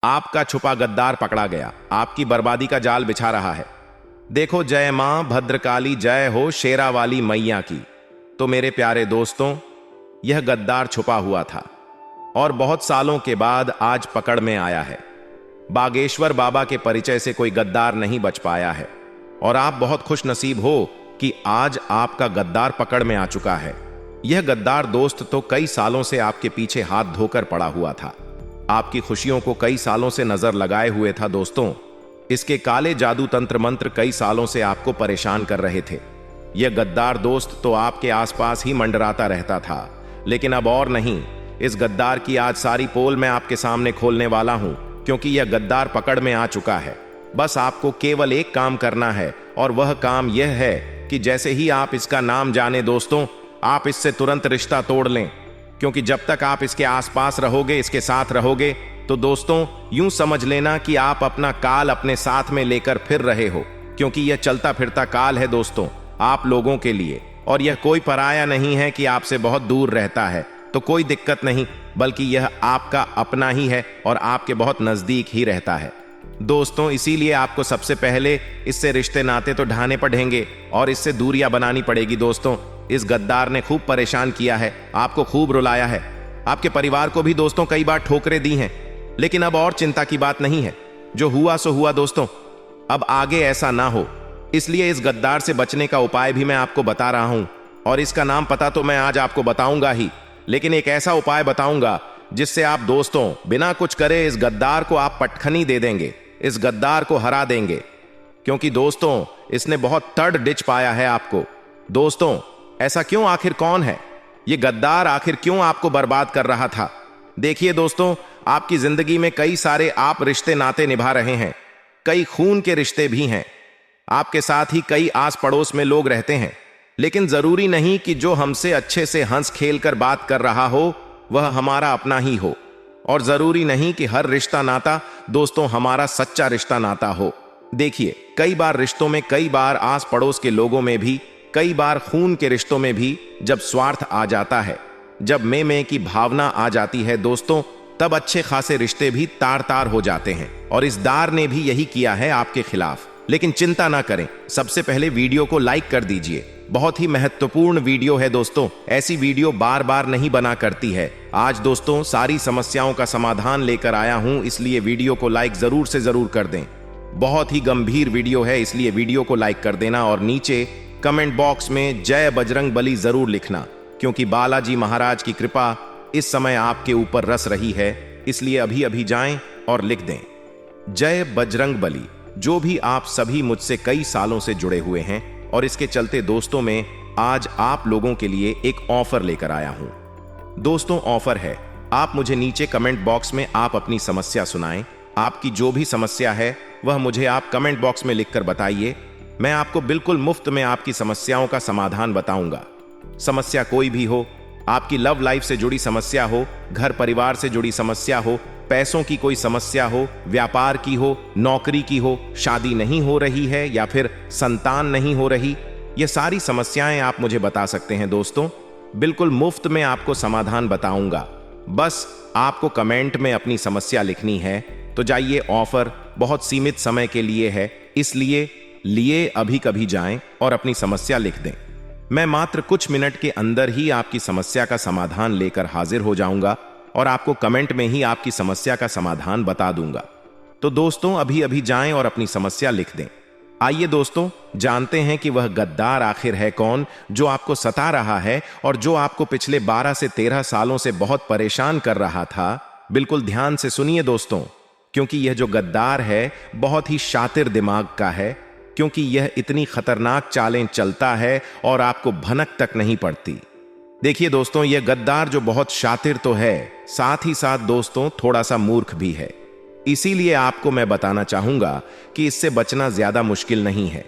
आपका छुपा गद्दार पकड़ा गया, आपकी बर्बादी का जाल बिछा रहा है। देखो, जय मां भद्रकाली, जय हो शेरा वाली मैया की। तो मेरे प्यारे दोस्तों, यह गद्दार छुपा हुआ था और बहुत सालों के बाद आज पकड़ में आया है। बागेश्वर बाबा के परिचय से कोई गद्दार नहीं बच पाया है और आप बहुत खुश नसीब हो कि आज आपका गद्दार पकड़ में आ चुका है। यह गद्दार दोस्त तो कई सालों से आपके पीछे हाथ धोकर पड़ा हुआ था, आपकी खुशियों को कई सालों से नजर लगाए हुए था। दोस्तों, इसके काले जादू तंत्र मंत्र कई सालों से आपको परेशान कर रहे थे। यह गद्दार दोस्त तो आपके आसपास ही मंडराता रहता था, लेकिन अब और नहीं। इस गद्दार की आज सारी पोल मैं आपके सामने खोलने वाला हूं, क्योंकि यह गद्दार पकड़ में आ चुका है। बस आपको केवल एक काम करना है और वह काम यह है कि जैसे ही आप इसका नाम जाने दोस्तों, आप इससे तुरंत रिश्ता तोड़ लें, क्योंकि जब तक आप इसके आसपास रहोगे, इसके साथ रहोगे, तो दोस्तों यूं समझ लेना कि आप अपना काल अपने साथ में लेकर फिर रहे हो, क्योंकि यह चलता फिरता काल है दोस्तों आप लोगों के लिए। और यह कोई पराया नहीं है कि आपसे बहुत दूर रहता है, तो कोई दिक्कत नहीं, बल्कि यह आपका अपना ही है और आपके बहुत नजदीक ही रहता है दोस्तों। इसीलिए आपको सबसे पहले इससे रिश्ते नाते तो ढाने पड़ेंगे और इससे दूरियां बनानी पड़ेगी दोस्तों। इस गद्दार ने खूब परेशान किया है, आपको खूब रुलाया है, आपके परिवार को भी दोस्तों कई बार ठोकरें दी हैं, लेकिन अब और चिंता की बात नहीं है। जो हुआ सो हुआ दोस्तों, अब आगे ऐसा ना हो, इसलिए इस गद्दार से बचने का उपाय भी मैं आपको बता रहा हूं। और इसका नाम पता तो मैं आज आपको बताऊंगा ही, लेकिन एक ऐसा उपाय बताऊंगा जिससे आप दोस्तों बिना कुछ करे इस गद्दार को आप पटखनी दे देंगे, इस गद्दार को हरा देंगे, क्योंकि दोस्तों इसने बहुत तड़ डिच पाया है आपको। दोस्तों, ऐसा क्यों? आखिर कौन है ये गद्दार? आखिर क्यों आपको बर्बाद कर रहा था? देखिए दोस्तों, आपकी जिंदगी में कई सारे आप रिश्ते नाते निभा रहे हैं, कई खून के रिश्ते भी हैं, आपके साथ ही कई आस पड़ोस में लोग रहते हैं, लेकिन जरूरी नहीं कि जो हमसे अच्छे से हंस खेल कर बात कर रहा हो वह हमारा अपना ही हो, और जरूरी नहीं कि हर रिश्ता नाता दोस्तों हमारा सच्चा रिश्ता नाता हो। देखिए, कई बार रिश्तों में, कई बार आस पड़ोस के लोगों में भी, कई बार खून के रिश्तों में भी जब स्वार्थ आ जाता है, जब मैं की भावना आ जाती है दोस्तों, तब अच्छे खासे रिश्ते भी तार तार हो जाते हैं। और इस दार ने भी यही किया है आपके खिलाफ। लेकिन चिंता ना करें, सबसे पहले वीडियो को लाइक कर दीजिए। बहुत ही महत्वपूर्ण वीडियो है दोस्तों, ऐसी वीडियो बार बार नहीं बना करती है। आज दोस्तों सारी समस्याओं का समाधान लेकर आया हूं, इसलिए वीडियो को लाइक जरूर से जरूर कर दें। बहुत ही गंभीर वीडियो है, इसलिए वीडियो को लाइक कर देना और नीचे कमेंट बॉक्स में जय बजरंग बली जरूर लिखना, क्योंकि बालाजी महाराज की कृपा इस समय आपके ऊपर रस रही है। इसलिए अभी अभी जाएं और लिख दें जय बजरंग बली। जो भी आप सभी मुझसे कई सालों से जुड़े हुए हैं, और इसके चलते दोस्तों में आज आप लोगों के लिए एक ऑफर लेकर आया हूं। दोस्तों ऑफर है, आप मुझे नीचे कमेंट बॉक्स में आप अपनी समस्या सुनाएं। आपकी जो भी समस्या है वह मुझे आप कमेंट बॉक्स में लिखकर बताइए। मैं आपको बिल्कुल मुफ्त में आपकी समस्याओं का समाधान बताऊंगा। समस्या कोई भी हो, आपकी लव लाइफ से जुड़ी समस्या हो, घर परिवार से जुड़ी समस्या हो, पैसों की कोई समस्या हो, व्यापार की हो, नौकरी की हो, शादी नहीं हो रही है या फिर संतान नहीं हो रही, ये सारी समस्याएं आप मुझे बता सकते हैं दोस्तों। बिल्कुल मुफ्त में आपको समाधान बताऊंगा। बस आपको कमेंट में अपनी समस्या लिखनी है। तो जाइए, ऑफर बहुत सीमित समय के लिए है, इसलिए अभी कभी जाएं और अपनी समस्या लिख दें। मैं मात्र कुछ मिनट के अंदर ही आपकी समस्या का समाधान लेकर हाजिर हो जाऊंगा और आपको कमेंट में ही आपकी समस्या का समाधान बता दूंगा। तो दोस्तों अभी अभी जाएं और अपनी समस्या लिख दें। आइए दोस्तों, जानते हैं कि वह गद्दार आखिर है कौन जो आपको सता रहा है और जो आपको पिछले 12 से 13 सालों से बहुत परेशान कर रहा था। बिल्कुल ध्यान से सुनिए दोस्तों, क्योंकि यह जो गद्दार है बहुत ही शातिर दिमाग का है, क्योंकि यह इतनी खतरनाक चालें चलता है और आपको भनक तक नहीं पड़ती। देखिए दोस्तों, यह गद्दार जो बहुत शातिर तो है, साथ ही साथ दोस्तों थोड़ा सा मूर्ख भी है। इसीलिए आपको मैं बताना चाहूंगा कि इससे बचना ज्यादा मुश्किल नहीं है,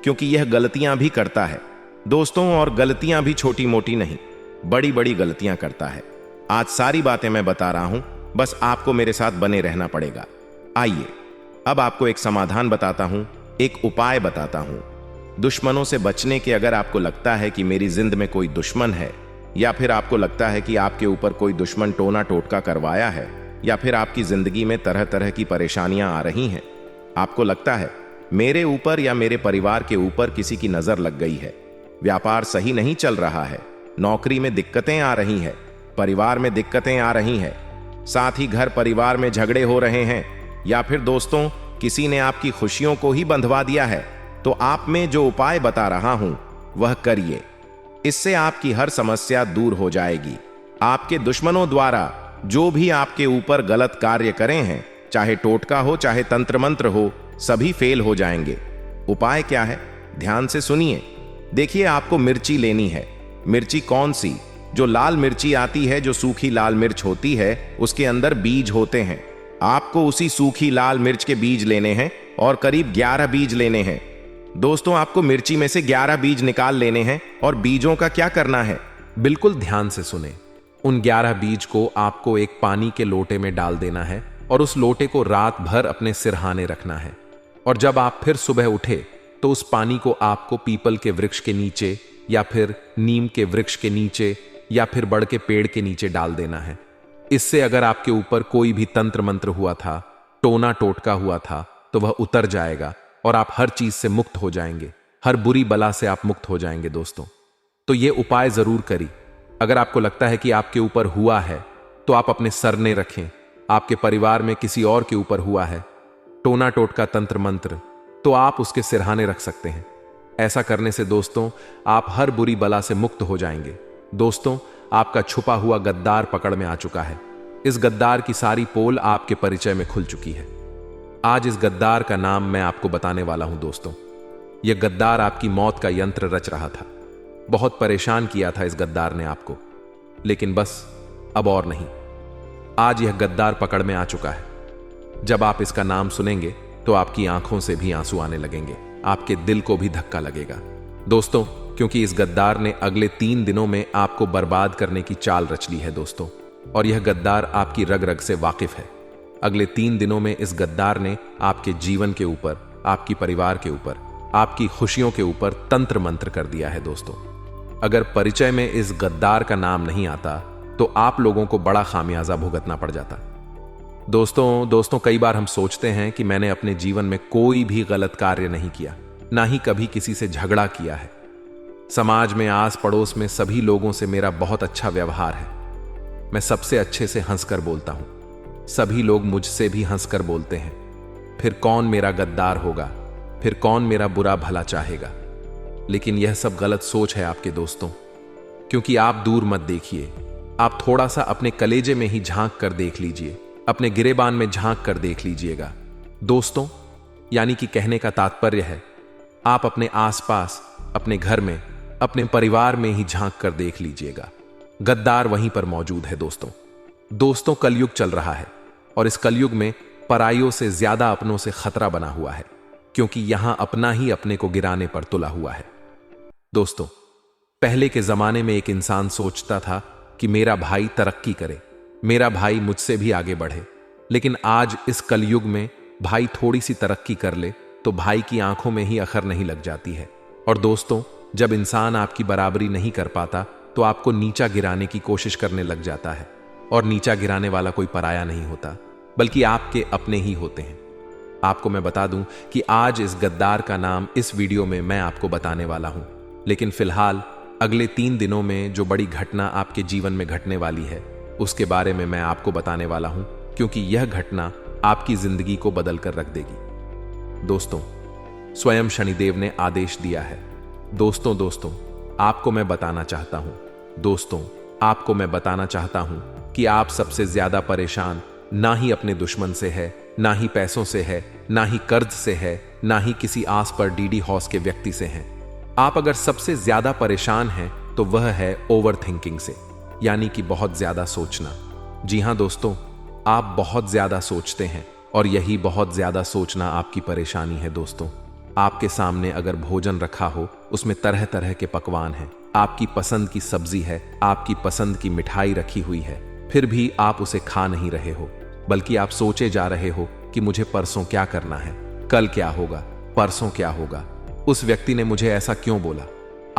क्योंकि यह गलतियां भी करता है दोस्तों, और गलतियां भी छोटी मोटी नहीं, बड़ी बड़ी गलतियां करता है। आज सारी बातें मैं बता रहा हूं, बस आपको मेरे साथ बने रहना पड़ेगा। आइए अब आपको एक समाधान बताता हूं, एक उपाय बताता हूं। दुश्मनों से बचने के, अगर आपको लगता है कि मेरी जिंद में कोई दुश्मन है, या फिर आपको लगता है कि आपके ऊपर कोई दुश्मन टोना टोटका करवाया है, या फिर आपकी जिंदगी में तरह तरह की परेशानियां आ रही हैं। आपको लगता है मेरे ऊपर या मेरे परिवार के ऊपर किसी की नजर लग गई है, व्यापार सही नहीं चल रहा है, नौकरी में दिक्कतें आ रही हैं, परिवार में दिक्कतें आ रही हैं, साथ ही घर परिवार में झगड़े हो रहे हैं, या फिर दोस्तों किसी ने आपकी खुशियों को ही बंधवा दिया है, तो आप में जो उपाय बता रहा हूं वह करिए। इससे आपकी हर समस्या दूर हो जाएगी। आपके दुश्मनों द्वारा जो भी आपके ऊपर गलत कार्य करें हैं, चाहे टोटका हो चाहे तंत्र मंत्र हो, सभी फेल हो जाएंगे। उपाय क्या है, ध्यान से सुनिए। देखिए, आपको मिर्ची लेनी है। मिर्ची कौन सी? जो लाल मिर्ची आती है, जो सूखी लाल मिर्च होती है, उसके अंदर बीज होते हैं। आपको उसी सूखी लाल मिर्च के बीज लेने हैं और करीब 11 बीज लेने हैं। दोस्तों, आपको मिर्ची में से 11 बीज निकाल लेने हैं और बीजों का क्या करना है, बिल्कुल ध्यान से सुने। उन 11 बीज को आपको एक पानी के लोटे में डाल देना है और उस लोटे को रात भर अपने सिरहाने रखना है। और जब आप फिर सुबह उठे तो उस पानी को आपको पीपल के वृक्ष के नीचे या फिर नीम के वृक्ष के नीचे या फिर बड़ के पेड़ के नीचे डाल देना है। इससे अगर आपके ऊपर कोई भी तंत्र मंत्र हुआ था, टोना टोटका हुआ था, तो वह उतर जाएगा और आप हर चीज से मुक्त हो जाएंगे। हर बुरी बला से आप मुक्त हो जाएंगे दोस्तों। तो ये उपाय जरूर करी। अगर आपको लगता है कि आपके ऊपर हुआ है तो आप अपने सरने रखें। आपके परिवार में किसी और के ऊपर हुआ है टोना टोटका तंत्र मंत्र, तो आप उसके सिरहाने रख सकते हैं। ऐसा करने से दोस्तों आप हर बुरी बला से मुक्त हो जाएंगे। दोस्तों, आपका छुपा हुआ गद्दार पकड़ में आ चुका है। इस गद्दार की सारी पोल आपके परिचय में खुल चुकी है। आज इस गद्दार का नाम मैं आपको बताने वाला हूं दोस्तों। यह गद्दार आपकी मौत का यंत्र रच रहा था। बहुत परेशान किया था इस गद्दार ने आपको, लेकिन बस अब और नहीं। आज यह गद्दार पकड़ में आ चुका है। जब आप इसका नाम सुनेंगे तो आपकी आंखों से भी आंसू आने लगेंगे, आपके दिल को भी धक्का लगेगा दोस्तों, क्योंकि इस गद्दार ने अगले 3 दिनों में आपको बर्बाद करने की चाल रच ली है दोस्तों। और यह गद्दार आपकी रग रग से वाकिफ है। अगले 3 दिनों में इस गद्दार ने आपके जीवन के ऊपर, आपकी परिवार के ऊपर, आपकी खुशियों के ऊपर तंत्र मंत्र कर दिया है दोस्तों। अगर परिचय में इस गद्दार का नाम नहीं आता तो आप लोगों को बड़ा खामियाजा भुगतना पड़ जाता। दोस्तों कई बार हम सोचते हैं कि मैंने अपने जीवन में कोई भी गलत कार्य नहीं किया, ना ही कभी किसी से झगड़ा किया है। समाज में, आस पड़ोस में सभी लोगों से मेरा बहुत अच्छा व्यवहार है। मैं सबसे अच्छे से हंसकर बोलता हूं। सभी लोग मुझसे भी हंसकर बोलते हैं। फिर कौन मेरा गद्दार होगा? फिर कौन मेरा बुरा भला चाहेगा? लेकिन यह सब गलत सोच है आपके दोस्तों, क्योंकि आप दूर मत देखिए। आप थोड़ा सा अपने कलेजे में ही झांक कर देख लीजिए, अपने गिरेबान में झांक कर देख लीजिएगा दोस्तों। यानी कि कहने का तात्पर्य है, आप अपने आसपास, अपने घर में, अपने परिवार में ही झांक कर देख लीजिएगा। गद्दार वहीं पर मौजूद है दोस्तों कलयुग चल रहा है और इस कलयुग में पराइयों से ज्यादा अपनों से खतरा बना हुआ है, क्योंकि यहां अपना ही अपने को गिराने पर तुला हुआ है। दोस्तों, पहले के जमाने में एक इंसान सोचता था कि मेरा भाई तरक्की करे, मेरा भाई मुझसे भी आगे बढ़े। लेकिन आज इस कलयुग में भाई थोड़ी सी तरक्की कर ले तो भाई की आंखों में ही अखर नहीं लग जाती है। और दोस्तों, जब इंसान आपकी बराबरी नहीं कर पाता तो आपको नीचा गिराने की कोशिश करने लग जाता है। और नीचा गिराने वाला कोई पराया नहीं होता, बल्कि आपके अपने ही होते हैं। आपको मैं बता दूं कि आज इस गद्दार का नाम इस वीडियो में मैं आपको बताने वाला हूं। लेकिन फिलहाल अगले 3 दिनों में जो बड़ी घटना आपके जीवन में घटने वाली है उसके बारे में मैं आपको बताने वाला हूं, क्योंकि यह घटना आपकी जिंदगी को बदल कर रख देगी। दोस्तों, स्वयं शनिदेव ने आदेश दिया है। दोस्तों आपको मैं बताना चाहता हूं, आपको मैं बताना चाहता हूं कि आप सबसे ज्यादा परेशान ना ही अपने दुश्मन से है, ना ही पैसों से है, ना ही कर्ज से है, ना ही किसी आस पर डीडी हॉस के व्यक्ति से हैं। आप अगर सबसे ज्यादा परेशान हैं तो वह है ओवर थिंकिंग से, यानी कि बहुत ज्यादा सोचना। जी हां दोस्तों, आप बहुत ज्यादा सोचते हैं और यही बहुत ज्यादा सोचना आपकी परेशानी है दोस्तों। आपके सामने अगर भोजन रखा हो, उसमें तरह तरह के पकवान हैं, आपकी पसंद की सब्जी है, आपकी पसंद की मिठाई रखी हुई है, फिर भी आप उसे खा नहीं रहे हो, बल्कि आप सोचे जा रहे हो कि मुझे परसों क्या करना है, कल क्या होगा, परसों क्या होगा, उस व्यक्ति ने मुझे ऐसा क्यों बोला।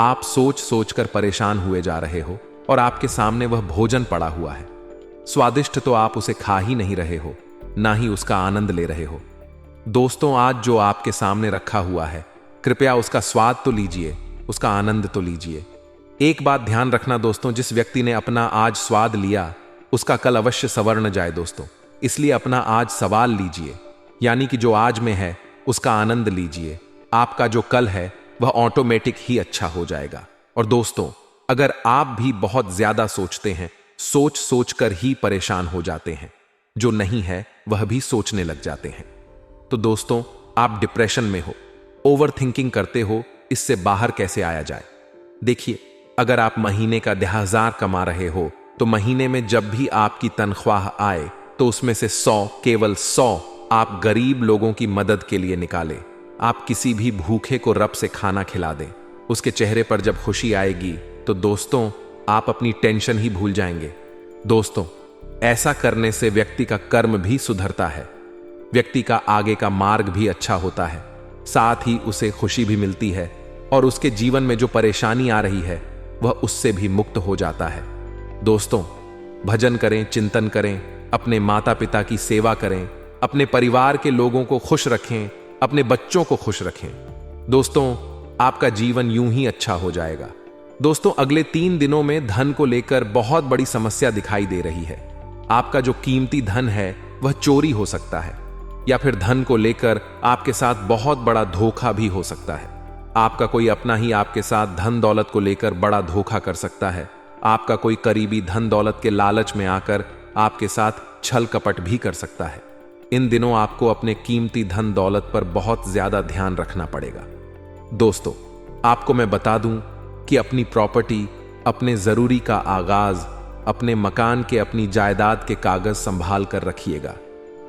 आप सोच सोच कर परेशान हुए जा रहे हो और आपके सामने वह भोजन पड़ा हुआ है। स्वादिष्ट तो आप उसे खा ही नहीं रहे हो, ना ही उसका आनंद ले रहे हो। दोस्तों, आज जो आपके सामने रखा हुआ है, कृपया उसका स्वाद तो लीजिए, उसका आनंद तो लीजिए। एक बात ध्यान रखना दोस्तों, जिस व्यक्ति ने अपना आज स्वाद लिया उसका कल अवश्य संवर न जाए दोस्तों। इसलिए अपना आज सवाल लीजिए, यानी कि जो आज में है उसका आनंद लीजिए। आपका जो कल है वह ऑटोमेटिक ही अच्छा हो जाएगा। और दोस्तों, अगर आप भी बहुत ज्यादा सोचते हैं, सोच सोच कर ही परेशान हो जाते हैं, जो नहीं है वह भी सोचने लग जाते हैं, तो दोस्तों आप डिप्रेशन में हो, ओवर थिंकिंग करते हो, इससे बाहर कैसे आया जाए? देखिए, अगर आप महीने का 10,000 कमा रहे हो तो महीने में जब भी आपकी तनख्वाह आए तो उसमें से 100, केवल 100 आप गरीब लोगों की मदद के लिए निकालें। आप किसी भी भूखे को रब से खाना खिला दें, उसके चेहरे पर जब खुशी आएगी तो दोस्तों आप अपनी टेंशन ही भूल जाएंगे। दोस्तों, ऐसा करने से व्यक्ति का कर्म भी सुधरता है, व्यक्ति का आगे का मार्ग भी अच्छा होता है, साथ ही उसे खुशी भी मिलती है और उसके जीवन में जो परेशानी आ रही है वह उससे भी मुक्त हो जाता है। दोस्तों, भजन करें, चिंतन करें, अपने माता पिता की सेवा करें, अपने परिवार के लोगों को खुश रखें, अपने बच्चों को खुश रखें। दोस्तों, आपका जीवन यूं ही अच्छा हो जाएगा। दोस्तों, अगले 3 दिनों में धन को लेकर बहुत बड़ी समस्या दिखाई दे रही है। आपका जो कीमती धन है वह चोरी हो सकता है, या फिर धन को लेकर आपके साथ बहुत बड़ा धोखा भी हो सकता है। आपका कोई अपना ही आपके साथ धन दौलत को लेकर बड़ा धोखा कर सकता है। आपका कोई करीबी धन दौलत के लालच में आकर आपके साथ छल कपट भी कर सकता है। इन दिनों आपको अपने कीमती धन दौलत पर बहुत ज्यादा ध्यान रखना पड़ेगा। दोस्तों, आपको मैं बता दूं कि अपनी प्रॉपर्टी, अपने जरूरी का आगाज, अपने मकान के, अपनी जायदाद के कागज संभाल कर रखिएगा,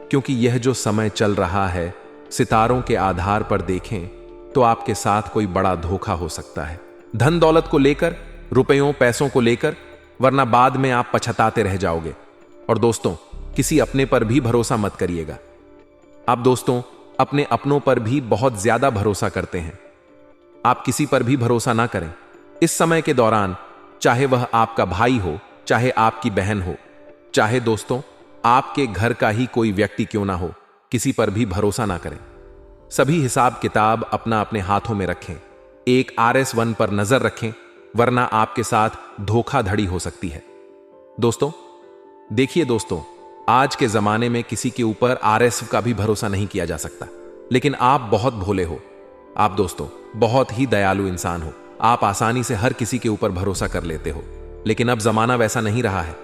क्योंकि यह जो समय चल रहा है, सितारों के आधार पर देखें तो आपके साथ कोई बड़ा धोखा हो सकता है, धन दौलत को लेकर, रुपयों पैसों को लेकर, वरना बाद में आप पछताते रह जाओगे। और दोस्तों, किसी अपने पर भी भरोसा मत करिएगा। आप दोस्तों अपने अपनों पर भी बहुत ज्यादा भरोसा करते हैं, आप किसी पर भी भरोसा ना करें। इस समय के दौरान चाहे वह आपका भाई हो, चाहे आपकी बहन हो, चाहे दोस्तों आपके घर का ही कोई व्यक्ति क्यों ना हो, किसी पर भी भरोसा ना करें। सभी हिसाब किताब अपना अपने हाथों में रखें, एक RS1 पर नजर रखें, वरना आपके साथ धोखाधड़ी हो सकती है। दोस्तों देखिए दोस्तों, आज के जमाने में किसी के ऊपर RS का भी भरोसा नहीं किया जा सकता, लेकिन आप बहुत भोले हो, आप दोस्तों बहुत ही दयालु इंसान हो, आप आसानी से हर किसी के ऊपर भरोसा कर लेते हो। लेकिन अब जमाना वैसा नहीं रहा है,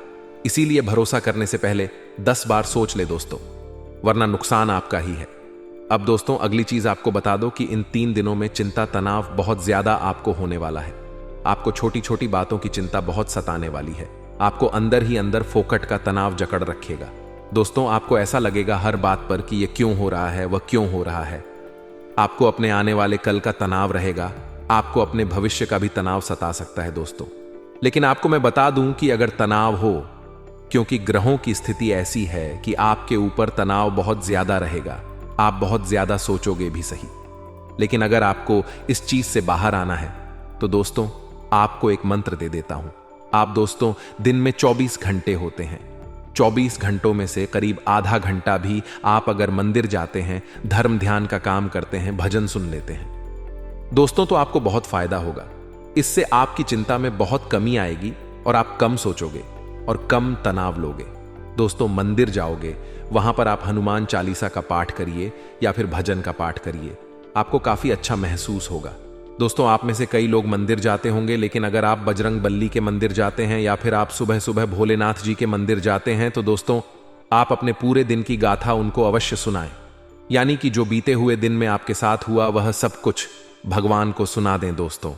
इसीलिए भरोसा करने से पहले 10 बार सोच ले दोस्तों, वरना नुकसान आपका ही है। अब दोस्तों अगली चीज आपको बता दो कि इन 3 दिनों में चिंता तनाव बहुत ज्यादा आपको होने वाला है। आपको छोटी छोटी बातों की चिंता बहुत सताने वाली है, आपको अंदर ही अंदर फोकट का तनाव जकड़ रखेगा। दोस्तों आपको ऐसा लगेगा हर बात पर कि यह क्यों हो रहा है, वह क्यों हो रहा है। आपको अपने आने वाले कल का तनाव रहेगा, आपको अपने भविष्य का भी तनाव सता सकता है दोस्तों। लेकिन आपको मैं बता दूं कि अगर तनाव हो, क्योंकि ग्रहों की स्थिति ऐसी है कि आपके ऊपर तनाव बहुत ज्यादा रहेगा, आप बहुत ज्यादा सोचोगे भी सही। लेकिन अगर आपको इस चीज से बाहर आना है तो दोस्तों आपको एक मंत्र दे देता हूं। आप दोस्तों दिन में 24 घंटे होते हैं, 24 घंटों में से करीब आधा घंटा भी आप अगर मंदिर जाते हैं, धर्म ध्यान का काम करते हैं, भजन सुन लेते हैं दोस्तों, तो आपको बहुत फायदा होगा। इससे आपकी चिंता में बहुत कमी आएगी और आप कम सोचोगे और कम तनाव लोगे। दोस्तों मंदिर जाओगे, वहां पर आप हनुमान चालीसा का पाठ करिए या फिर भजन का पाठ करिए, आपको काफी अच्छा महसूस होगा। दोस्तों आप में से कई लोग मंदिर जाते होंगे, लेकिन अगर आप बजरंग बल्ली के मंदिर जाते हैं या फिर आप सुबह सुबह भोलेनाथ जी के मंदिर जाते हैं, तो दोस्तों आप अपने पूरे दिन की गाथा उनको अवश्य सुनाएं, यानी कि जो बीते हुए दिन में आपके साथ हुआ वह सब कुछ भगवान को सुना दें। दोस्तों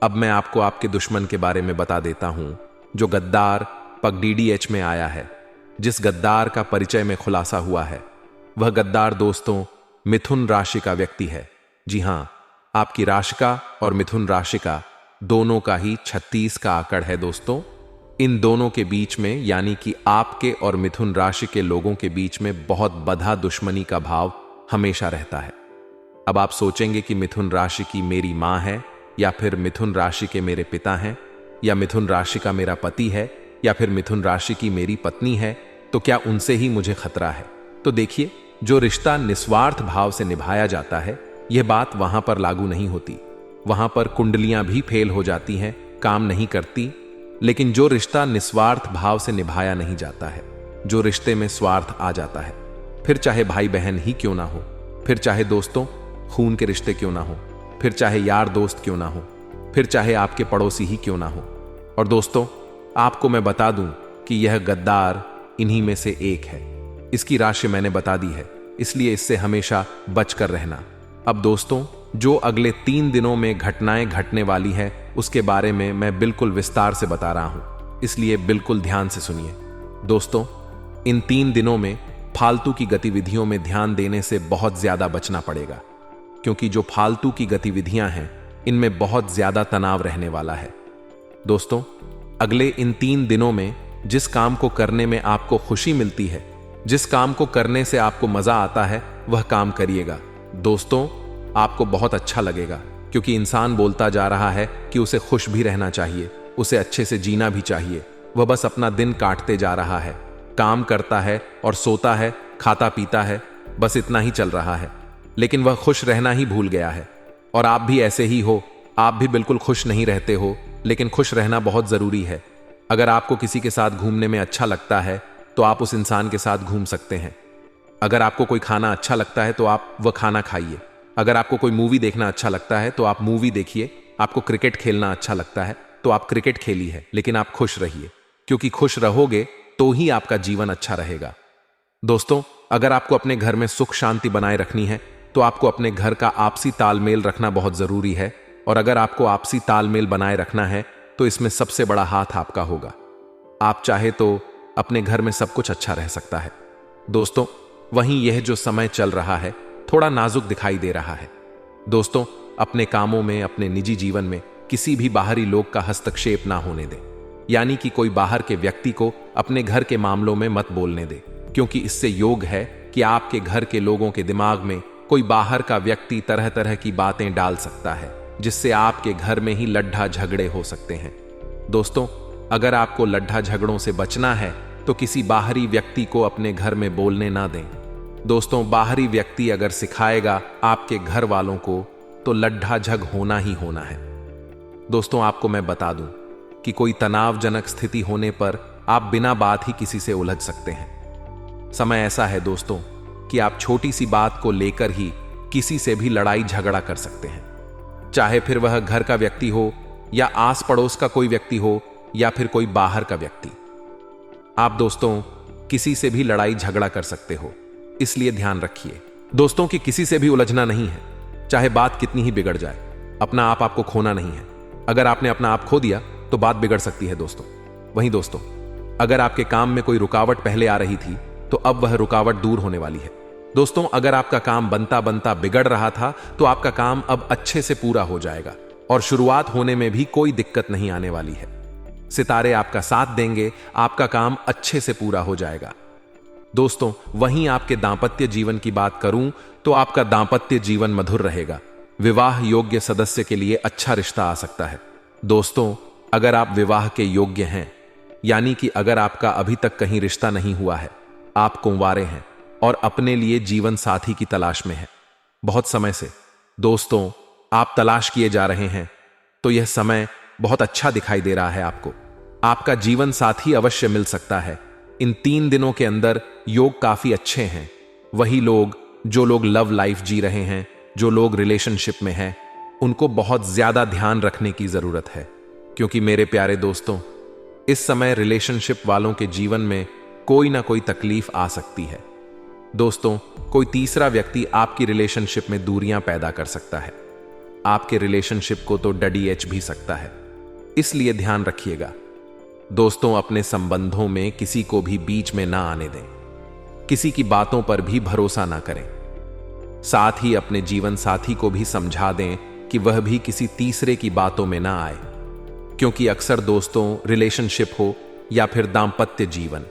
अब मैं आपको आपके दुश्मन के बारे में बता देता हूं, जो गद्दार पग DDH में आया है, जिस गद्दार का परिचय में खुलासा हुआ है, वह गद्दार दोस्तों मिथुन राशि का व्यक्ति है। जी हां, आपकी राशि का और मिथुन राशि का दोनों का ही 36 का आंकड़ है। दोस्तों इन दोनों के बीच में, यानी कि आपके और मिथुन राशि के लोगों के बीच में बहुत बधा दुश्मनी का भाव हमेशा रहता है। अब आप सोचेंगे कि मिथुन राशि की मेरी मां है, या फिर मिथुन राशि के मेरे पिता हैं, या मिथुन राशि का मेरा पति है, या फिर मिथुन राशि की मेरी पत्नी है, तो क्या उनसे ही मुझे खतरा है? तो देखिए, जो रिश्ता निस्वार्थ भाव से निभाया जाता है, यह बात वहां पर लागू नहीं होती। वहां पर कुंडलियां भी फेल हो जाती हैं, काम नहीं करती। लेकिन जो रिश्ता निस्वार्थ भाव से निभाया नहीं जाता है, जो रिश्ते में स्वार्थ आ जाता है, फिर चाहे भाई बहन ही क्यों ना हो, फिर चाहे दोस्तों खून के रिश्ते क्यों ना हो, फिर चाहे यार दोस्त क्यों ना हो, फिर चाहे आपके पड़ोसी ही क्यों ना हो। और दोस्तों, आपको मैं बता दूं कि यह गद्दार इन्हीं में से एक है। इसकी राशि मैंने बता दी है, इसलिए इससे हमेशा बचकर रहना। अब दोस्तों, जो अगले 3 दिनों में घटनाएं घटने वाली है, उसके बारे में मैं बिल्कुल विस्तार से बता रहा हूं, इसलिए बिल्कुल ध्यान से सुनिए। दोस्तों, इन 3 दिनों में फालतू की गतिविधियों में ध्यान देने से बहुत ज्यादा बचना पड़ेगा, क्योंकि जो फालतू की गतिविधियां हैं, इनमें बहुत ज्यादा तनाव रहने वाला है। दोस्तों, अगले इन 3 दिनों में जिस काम को करने में आपको खुशी मिलती है, जिस काम को करने से आपको मजा आता है, वह काम करिएगा। दोस्तों, आपको बहुत अच्छा लगेगा, क्योंकि इंसान बोलता जा रहा है कि उसे खुश भी रहना चाहिए, उसे अच्छे से जीना भी चाहिए। वह बस अपना दिन काटते जा रहा है, काम करता है और सोता है, खाता पीता है, बस इतना ही चल रहा है। लेकिन वह खुश रहना ही भूल गया है। और आप भी ऐसे ही हो, आप भी बिल्कुल खुश नहीं रहते हो, लेकिन खुश रहना बहुत जरूरी है। अगर आपको किसी के साथ घूमने में अच्छा लगता है, तो आप उस इंसान के साथ घूम सकते हैं। अगर आपको कोई खाना अच्छा लगता है, तो आप वह खाना खाइए। अगर आपको कोई मूवी देखना अच्छा लगता है, तो आप मूवी देखिए। आपको क्रिकेट खेलना अच्छा लगता है, तो आप क्रिकेट खेलिए, लेकिन आप खुश रहिए, क्योंकि खुश रहोगे तो ही आपका जीवन अच्छा रहेगा। दोस्तों, अगर आपको अपने घर में सुख शांति बनाए रखनी है, तो आपको अपने घर का आपसी तालमेल रखना बहुत जरूरी है। और अगर आपको आपसी तालमेल बनाए रखना है, तो इसमें सबसे बड़ा हाथ आपका होगा। आप चाहे तो अपने घर में सब कुछ अच्छा रह सकता है। दोस्तों, वहीं यह जो समय चल रहा है, थोड़ा नाजुक दिखाई दे रहा है। दोस्तों, अपने कामों में, अपने निजी जीवन में किसी भी बाहरी लोग का हस्तक्षेप ना होने दें। यानी कि कोई बाहर के व्यक्ति को अपने घर के मामलों में मत बोलने दें, क्योंकि इससे योग है कि आपके घर के लोगों के दिमाग में कोई बाहर का व्यक्ति तरह तरह की बातें डाल सकता है, जिससे आपके घर में ही लड्ढा झगड़े हो सकते हैं। दोस्तों, अगर आपको लड्ढा झगड़ों से बचना है, तो किसी बाहरी व्यक्ति को अपने घर में बोलने ना दें। दोस्तों, बाहरी व्यक्ति अगर सिखाएगा आपके घर वालों को, तो लड्ढा झग होना ही होना है। दोस्तों, आपको मैं बता दूं कि कोई तनावजनक स्थिति होने पर आप बिना बात ही किसी से उलझ सकते हैं। समय ऐसा है दोस्तों कि आप छोटी सी बात को लेकर ही किसी से भी लड़ाई झगड़ा कर सकते हैं, चाहे फिर वह घर का व्यक्ति हो, या आस पड़ोस का कोई व्यक्ति हो, या फिर कोई बाहर का व्यक्ति। आप दोस्तों किसी से भी लड़ाई झगड़ा कर सकते हो, इसलिए ध्यान रखिए दोस्तों कि किसी से भी उलझना नहीं है, चाहे बात कितनी ही बिगड़ जाए। अपना आप आपको खोना नहीं है। अगर आपने अपना आप खो दिया तो बात बिगड़ सकती है दोस्तों। वहीं दोस्तों, अगर आपके काम में कोई रुकावट पहले आ रही थी, तो अब वह रुकावट दूर होने वाली है। दोस्तों, अगर आपका काम बनता बनता बिगड़ रहा था, तो आपका काम अब अच्छे से पूरा हो जाएगा और शुरुआत होने में भी कोई दिक्कत नहीं आने वाली है। सितारे आपका साथ देंगे, आपका काम अच्छे से पूरा हो जाएगा। दोस्तों, वहीं आपके दांपत्य जीवन की बात करूं, तो आपका दांपत्य जीवन मधुर रहेगा। विवाह योग्य सदस्य के लिए अच्छा रिश्ता आ सकता है। दोस्तों, अगर आप विवाह के योग्य हैं, यानी कि अगर आपका अभी तक कहीं रिश्ता नहीं हुआ है, आप कुंवारे हैं और अपने लिए जीवन साथी की तलाश में हैं बहुत समय से, दोस्तों आप तलाश किए जा रहे हैं, तो यह समय बहुत अच्छा दिखाई दे रहा है आपको। आपका जीवन साथी अवश्य मिल सकता है। इन 3 दिनों के अंदर योग काफी अच्छे हैं। वही लोग, जो लोग लव लाइफ जी रहे हैं, जो लोग रिलेशनशिप में हैं, उनको बहुत ज्यादा ध्यान रखने की जरूरत है, क्योंकि मेरे प्यारे दोस्तों, इस समय रिलेशनशिप वालों के जीवन में कोई ना कोई तकलीफ आ सकती है। दोस्तों, कोई तीसरा व्यक्ति आपकी रिलेशनशिप में दूरियां पैदा कर सकता है। आपके रिलेशनशिप को तो डडीएच भी सकता है, इसलिए ध्यान रखिएगा। दोस्तों, अपने संबंधों में किसी को भी बीच में ना आने दें। किसी की बातों पर भी भरोसा ना करें। साथ ही अपने जीवन साथी को भी समझा दें कि वह भी किसी तीसरे की बातों में ना आए, क्योंकि अक्सर दोस्तों रिलेशनशिप हो या फिर दांपत्य जीवन,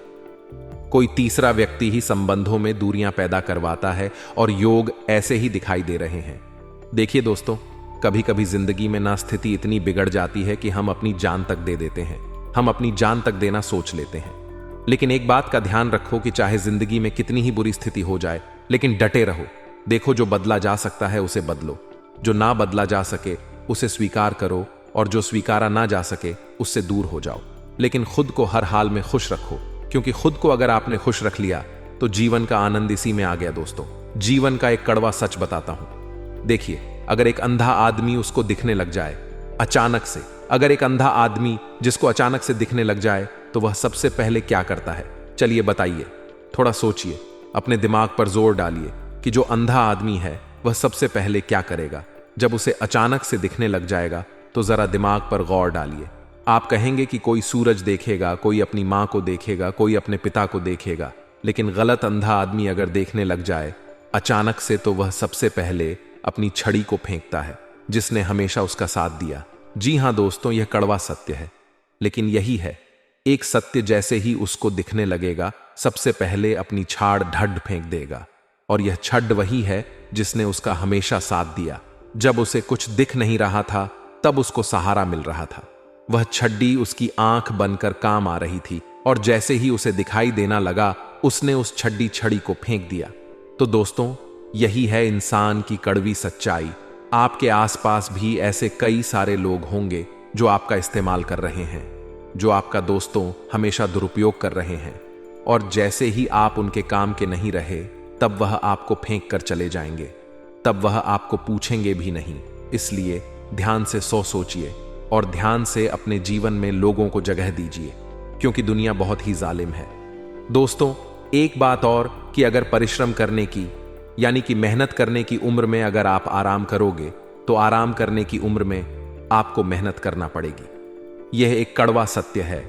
कोई तीसरा व्यक्ति ही संबंधों में दूरियां पैदा करवाता है और योग ऐसे ही दिखाई दे रहे हैं। देखिए दोस्तों, कभी कभी जिंदगी में ना स्थिति इतनी बिगड़ जाती है कि हम अपनी जान तक दे देते हैं। हम अपनी जान तक देना सोच लेते हैं। लेकिन एक बात का ध्यान रखो कि चाहे जिंदगी में कितनी ही बुरी स्थिति हो जाए, लेकिन डटे रहो। देखो, जो बदला जा सकता है उसे बदलो, जो ना बदला जा सके उसे स्वीकार करो, और जो स्वीकारा ना जा सके उससे दूर हो जाओ। लेकिन खुद को हर हाल में खुश रखो, क्योंकि खुद को अगर आपने खुश रख लिया तो जीवन का आनंद इसी में आ गया। दोस्तों, जीवन का एक कड़वा सच बताता हूं। देखिए, अगर एक अंधा आदमी उसको दिखने लग जाए अचानक से, अगर एक अंधा आदमी जिसको अचानक से दिखने लग जाए तो वह सबसे पहले क्या करता है? चलिए बताइए, थोड़ा सोचिए, अपने दिमाग पर जोर डालिए कि जो अंधा आदमी है वह सबसे पहले क्या करेगा जब उसे अचानक से दिखने लग जाएगा। तो जरा दिमाग पर गौर डालिए। आप कहेंगे कि कोई सूरज देखेगा, कोई अपनी मां को देखेगा, कोई अपने पिता को देखेगा, लेकिन गलत अंधा आदमी अगर देखने लग जाए अचानक से तो वह सबसे पहले अपनी छड़ी को फेंकता है, जिसने हमेशा उसका साथ दिया। जी हां दोस्तों, यह कड़वा सत्य है, लेकिन यही है। एक सत्य जैसे ही उसको दिखने लगेगा, सबसे पहले अपनी छाड़ ढड्ड फेंक देगा। और यह छड्ड वही है जिसने उसका हमेशा साथ दिया। जब उसे कुछ दिख नहीं रहा था तब उसको सहारा मिल रहा था। वह छड्डी उसकी आंख बनकर काम आ रही थी, और जैसे ही उसे दिखाई देना लगा उसने उस छड़ी को फेंक दिया। तो दोस्तों, यही है इंसान की कड़वी सच्चाई। आपके आसपास भी ऐसे कई सारे लोग होंगे जो आपका इस्तेमाल कर रहे हैं, जो आपका दोस्तों हमेशा दुरुपयोग कर रहे हैं, और जैसे ही आप उनके काम के नहीं रहे तब वह आपको फेंक कर चले जाएंगे, तब वह आपको पूछेंगे भी नहीं। इसलिए ध्यान से सोचिए और ध्यान से अपने जीवन में लोगों को जगह दीजिए, क्योंकि दुनिया बहुत ही जालिम है। दोस्तों, एक बात और कि अगर परिश्रम करने की यानी कि मेहनत करने की उम्र में अगर आप आराम करोगे तो आराम करने की उम्र में आपको मेहनत करना पड़ेगी। यह एक कड़वा सत्य है,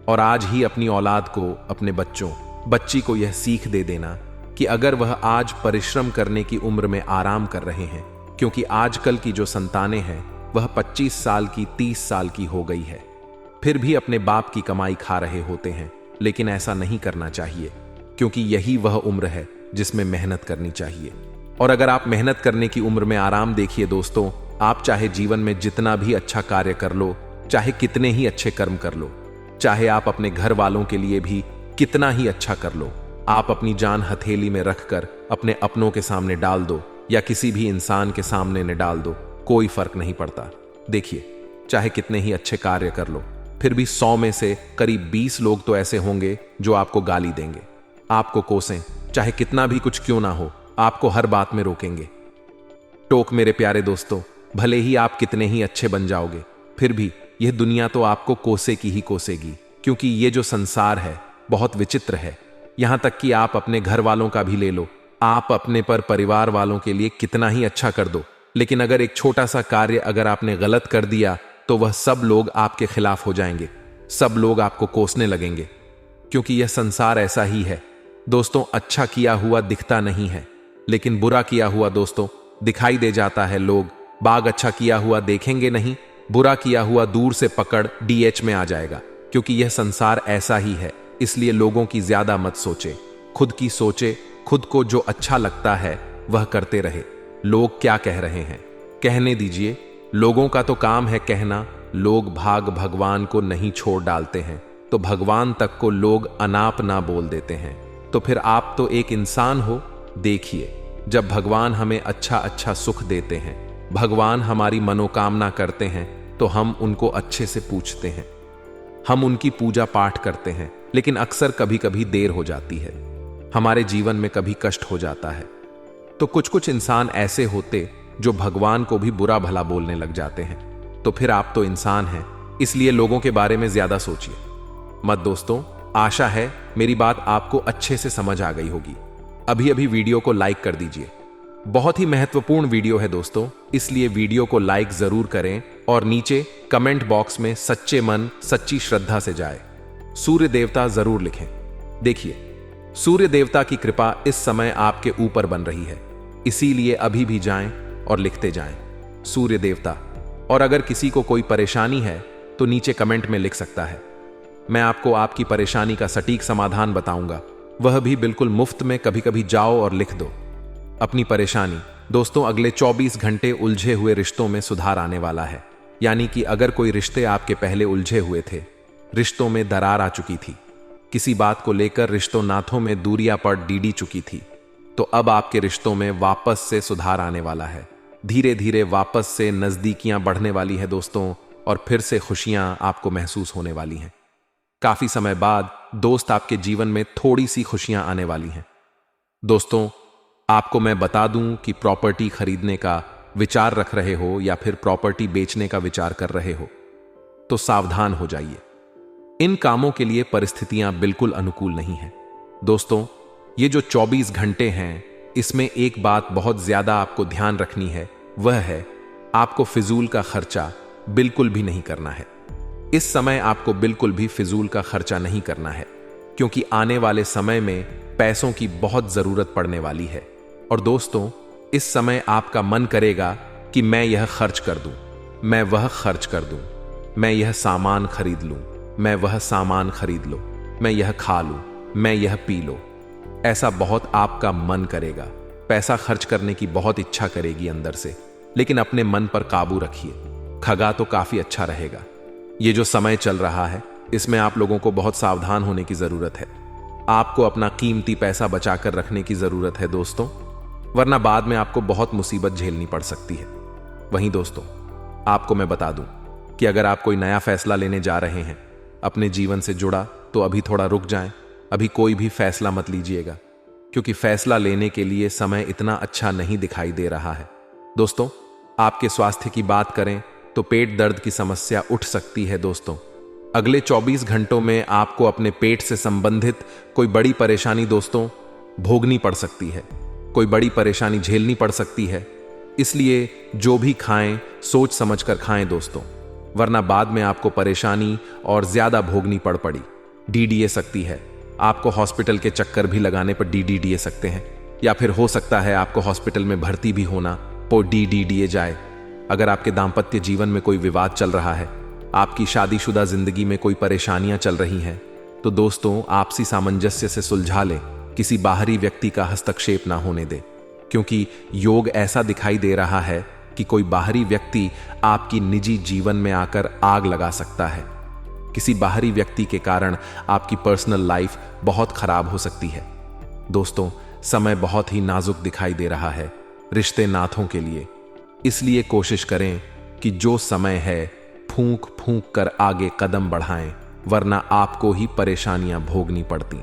और आज ही अपनी औलाद को, अपने बच्ची को यह सीख दे देना कि अगर वह आज परिश्रम करने की उम्र में आराम कर रहे हैं, क्योंकि आजकल की जो संतानें हैं वह 25 साल की, 30 साल की हो गई है, फिर भी अपने बाप की कमाई खा रहे होते हैं। लेकिन ऐसा नहीं करना चाहिए, क्योंकि यही वह उम्र है जिसमें मेहनत करनी चाहिए। और अगर आप मेहनत करने की उम्र में आराम देखिए दोस्तों, आप चाहे जीवन में जितना भी अच्छा कार्य कर लो, चाहे कितने ही अच्छे कर्म कर लो, चाहे आप अपने घर वालों के लिए भी कितना ही अच्छा कर लो, आप अपनी जान हथेली में रखकर अपने अपनों के सामने डाल दो या किसी भी इंसान के सामने न डाल दो, कोई फर्क नहीं पड़ता। देखिए, चाहे कितने ही अच्छे कार्य कर लो, फिर भी 100 में से करीब 20 लोग तो ऐसे होंगे जो आपको गाली देंगे, आपको कोसें, चाहे कितना भी कुछ क्यों ना हो, आपको हर बात में रोकेंगे। टोक मेरे प्यारे दोस्तों, भले ही आप कितने ही अच्छे बन जाओगे, फिर भी यह दुनिया तो आपको कोसे की ही कोसेगी, क्योंकि ये जो संसार है बहुत विचित्र है। यहां तक कि आप अपने घर वालों का भी ले लो, आप अपने पर परिवार वालों के लिए कितना ही अच्छा कर दो, लेकिन अगर एक छोटा सा कार्य अगर आपने गलत कर दिया तो वह सब लोग आपके खिलाफ हो जाएंगे, सब लोग आपको कोसने लगेंगे, क्योंकि यह संसार ऐसा ही है। दोस्तों, अच्छा किया हुआ दिखता नहीं है, लेकिन बुरा किया हुआ दोस्तों दिखाई दे जाता है। लोग बाग अच्छा किया हुआ देखेंगे नहीं, बुरा किया हुआ दूर से पकड़ DH में आ जाएगा, क्योंकि यह संसार ऐसा ही है। इसलिए लोगों की ज्यादा मत सोचे, खुद की सोचे, खुद को जो अच्छा लगता है वह करते रहे। लोग क्या कह रहे हैं कहने दीजिए, लोगों का तो काम है कहना। लोग भाग भगवान को नहीं छोड़ डालते हैं, तो भगवान तक को लोग अनाप ना बोल देते हैं। तो फिर आप तो एक इंसान हो। देखिए, जब भगवान हमें अच्छा अच्छा सुख देते हैं, भगवान हमारी मनोकामना करते हैं, तो हम उनको अच्छे से पूछते हैं, हम उनकी पूजा पाठ करते हैं, लेकिन अक्सर कभी कभी देर हो जाती है, हमारे जीवन में कभी कष्ट हो जाता है। तो कुछ कुछ इंसान ऐसे होते जो भगवान को भी बुरा भला बोलने लग जाते हैं। तो फिर आप तो इंसान हैं, इसलिए लोगों के बारे में ज्यादा सोचिए मत। दोस्तों, आशा है मेरी बात आपको अच्छे से समझ आ गई होगी। अभी अभी वीडियो को लाइक कर दीजिए, बहुत ही महत्वपूर्ण वीडियो है दोस्तों, इसलिए वीडियो को लाइक जरूर करें और नीचे कमेंट बॉक्स में सच्चे मन सच्ची श्रद्धा से जाए सूर्य देवता जरूर लिखें। देखिए, सूर्य देवता की कृपा इस समय आपके ऊपर बन रही है, इसीलिए अभी भी जाएं और लिखते जाएं सूर्य देवता। और अगर किसी को कोई परेशानी है तो नीचे कमेंट में लिख सकता है, मैं आपको आपकी परेशानी का सटीक समाधान बताऊंगा, वह भी बिल्कुल मुफ्त में। कभी कभी जाओ और लिख दो अपनी परेशानी। दोस्तों, अगले 24 घंटे उलझे हुए रिश्तों में सुधार आने वाला है, यानी कि अगर कोई रिश्ते आपके पहले उलझे हुए थे रिश्तों में दरार आ चुकी थी, किसी बात को लेकर रिश्तों नाथों में दूरियां पड़ डीडी चुकी थी, तो अब आपके रिश्तों में वापस से सुधार आने वाला है। धीरे धीरे वापस से नजदीकियां बढ़ने वाली है दोस्तों, और फिर से खुशियां आपको महसूस होने वाली हैं। काफी समय बाद दोस्त आपके जीवन में थोड़ी सी खुशियां आने वाली हैं। दोस्तों, आपको मैं बता दूं कि प्रॉपर्टी खरीदने का विचार रख रहे हो या फिर प्रॉपर्टी बेचने का विचार कर रहे हो तो सावधान हो जाइए। इन कामों के लिए परिस्थितियां बिल्कुल अनुकूल नहीं हैं। दोस्तों, ये जो 24 घंटे हैं, इसमें एक बात बहुत ज्यादा आपको ध्यान रखनी है, वह है आपको फिजूल का खर्चा बिल्कुल भी नहीं करना है। इस समय आपको बिल्कुल भी फिजूल का खर्चा नहीं करना है, क्योंकि आने वाले समय में पैसों की बहुत जरूरत पड़ने वाली है। और दोस्तों, इस समय आपका मन करेगा कि मैं यह खर्च कर दूं, मैं वह खर्च कर दूं, मैं यह सामान खरीद लूं, मैं वह सामान खरीद लो, मैं यह खा लूं, मैं यह पी लो। ऐसा बहुत आपका मन करेगा, पैसा खर्च करने की बहुत इच्छा करेगी अंदर से, लेकिन अपने मन पर काबू रखिए, खगा तो काफी अच्छा रहेगा। ये जो समय चल रहा है, इसमें आप लोगों को बहुत सावधान होने की जरूरत है। आपको अपना कीमती पैसा बचाकर रखने की जरूरत है दोस्तों, वरना बाद में आपको बहुत मुसीबत झेलनी पड़ सकती है। वहीं दोस्तों, आपको मैं बता दूं कि अगर आप कोई नया फैसला लेने जा रहे हैं अपने जीवन से जुड़ा, तो अभी थोड़ा रुक जाएं। अभी कोई भी फैसला मत लीजिएगा, क्योंकि फैसला लेने के लिए समय इतना अच्छा नहीं दिखाई दे रहा है। दोस्तों, आपके स्वास्थ्य की बात करें तो पेट दर्द की समस्या उठ सकती है। दोस्तों, अगले 24 घंटों में आपको अपने पेट से संबंधित कोई बड़ी परेशानी दोस्तों भोगनी पड़ सकती है, कोई बड़ी परेशानी झेलनी पड़ सकती है। इसलिए जो भी खाएं सोच समझ कर खाएं दोस्तों, वरना बाद में आपको परेशानी और ज्यादा भोगनी पड़ी। डीडीए सकती है, आपको हॉस्पिटल के चक्कर भी लगाने पर डीडीए सकते हैं, या फिर हो सकता है आपको हॉस्पिटल में भर्ती भी होना तो डीडीए जाए। अगर आपके दाम्पत्य जीवन में कोई विवाद चल रहा है, आपकी शादीशुदा जिंदगी में कोई परेशानियां चल रही हैं, तो दोस्तों आपसी सामंजस्य से सुलझा लें, किसी बाहरी व्यक्ति का हस्तक्षेप ना होने दे, क्योंकि योग ऐसा दिखाई दे रहा है कि कोई बाहरी व्यक्ति आपकी निजी जीवन में आकर आग लगा सकता है। किसी बाहरी व्यक्ति के कारण आपकी पर्सनल लाइफ बहुत खराब हो सकती है। दोस्तों, समय बहुत ही नाजुक दिखाई दे रहा है रिश्ते नाथों के लिए, इसलिए कोशिश करें कि जो समय है फूंक फूंक कर आगे कदम बढ़ाएं, वरना आपको ही परेशानियां भोगनी पड़ती।